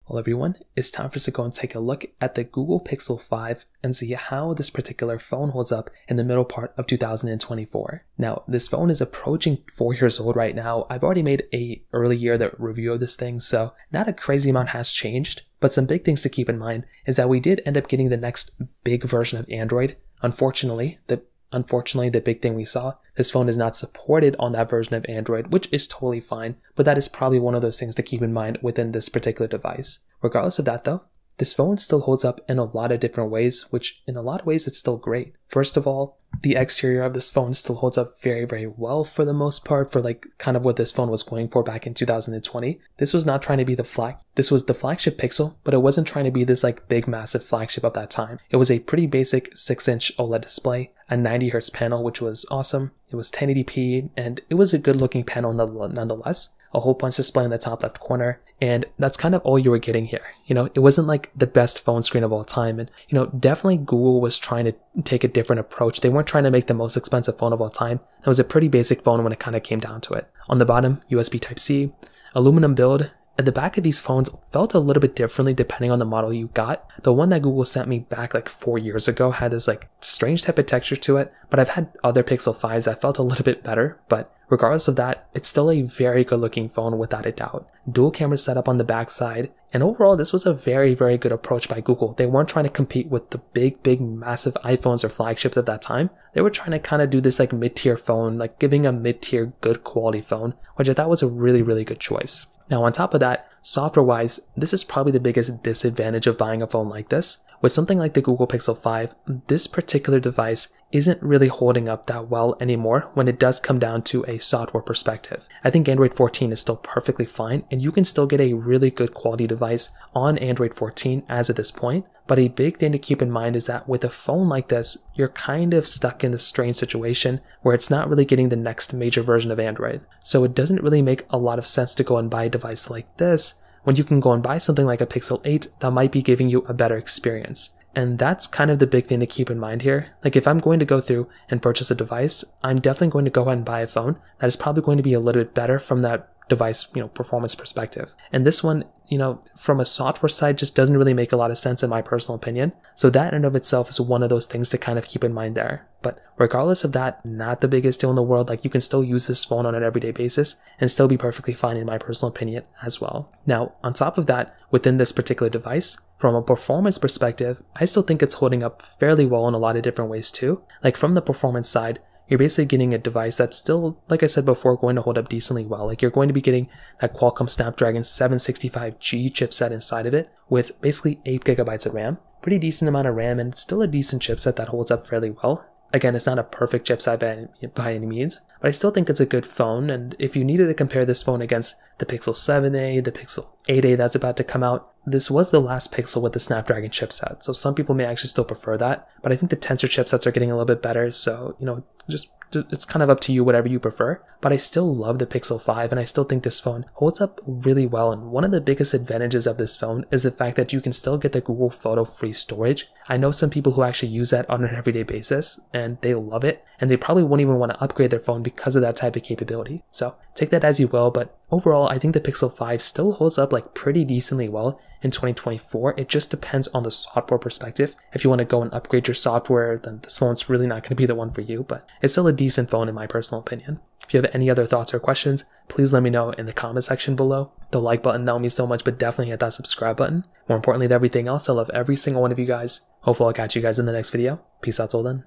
Well everyone, it's time for us to go and take a look at the Google Pixel 5 and see how this particular phone holds up in the middle part of 2024. Now, this phone is approaching 4 years old right now. I've already made a early year review of this thing, so not a crazy amount has changed, but some big things to keep in mind is that we did end up getting the next big version of Android. Unfortunately, the big thing we saw, this phone is not supported on that version of Android, which is totally fine, but that is probably one of those things to keep in mind within this particular device. Regardless of that though, this phone still holds up in a lot of different ways, which in a lot of ways it's still great. First of all, the exterior of this phone still holds up very, very well for the most part for kind of what this phone was going for back in 2020. This was not trying to be this was the flagship Pixel, but it wasn't trying to be this big massive flagship of that time. It was a pretty basic 6-inch OLED display, a 90Hz panel, which was awesome. It was 1080p and it was a good looking panel nonetheless. A hole punch display in the top left corner, and that's kind of all you were getting here. It wasn't like the best phone screen of all time, and definitely Google was trying to take a different approach. They weren't trying to make the most expensive phone of all time. It was a pretty basic phone when it kind of came down to it. On the bottom, USB Type-C, aluminum build. At the back of these phones felt a little bit differently depending on the model you got. The one that Google sent me back 4 years ago had this strange type of texture to it, but I've had other Pixel 5s that felt a little bit better, but regardless of that, it's still a very good looking phone without a doubt. Dual camera setup on the back side, and overall this was a very, very good approach by Google. They weren't trying to compete with the big, massive iPhones or flagships of that time. They were trying to kind of do this mid-tier phone, giving a mid-tier good quality phone, which I thought was a really, really good choice. Now on top of that, software-wise, this is probably the biggest disadvantage of buying a phone like this. With something like the Google Pixel 5, this particular device isn't really holding up that well anymore when it does come down to a software perspective. I think Android 14 is still perfectly fine, and you can still get a really good quality device on Android 14 as of this point. But a big thing to keep in mind is that with a phone like this, you're kind of stuck in this strange situation where it's not really getting the next major version of Android. So it doesn't really make a lot of sense to go and buy a device like this when you can go and buy something like a Pixel 8 that might be giving you a better experience. And that's kind of the big thing to keep in mind here. If I'm going to go through and purchase a device, I'm definitely going to go ahead and buy a phone that is probably going to be a little bit better from that device, performance perspective. And this one, from a software side, just doesn't really make a lot of sense in my personal opinion. So that in and of itself is one of those things to kind of keep in mind there. But regardless of that, not the biggest deal in the world. You can still use this phone on an everyday basis and still be perfectly fine in my personal opinion as well. Now, on top of that, within this particular device, from a performance perspective, I still think it's holding up fairly well in a lot of different ways too. From the performance side, you're basically getting a device that's still, like I said before, going to hold up decently well. You're going to be getting that Qualcomm Snapdragon 765G chipset inside of it with basically 8 GB of RAM. Pretty decent amount of RAM and still a decent chipset that holds up fairly well. Again, it's not a perfect chipset by any means, but I still think it's a good phone. And if you needed to compare this phone against the Pixel 7a, the Pixel 8a that's about to come out, this was the last Pixel with the Snapdragon chipset. So some people may actually still prefer that, but I think the Tensor chipsets are getting a little bit better. So, just it's kind of up to you, whatever you prefer. But I still love the Pixel 5 and I still think this phone holds up really well. And one of the biggest advantages of this phone is the fact that you can still get the Google Photo free storage. I know some people who actually use that on an everyday basis and they love it, and they probably won't even want to upgrade their phone because of that type of capability. So take that as you will, but overall, I think the Pixel 5 still holds up pretty decently well in 2024. It just depends on the software perspective. If you want to go and upgrade your software, then this phone's really not going to be the one for you, but it's still a decent phone in my personal opinion. If you have any other thoughts or questions, please let me know in the comment section below. The like button, that would mean so much, but definitely hit that subscribe button. More importantly than everything else, I love every single one of you guys. Hopefully I'll catch you guys in the next video. Peace out till then.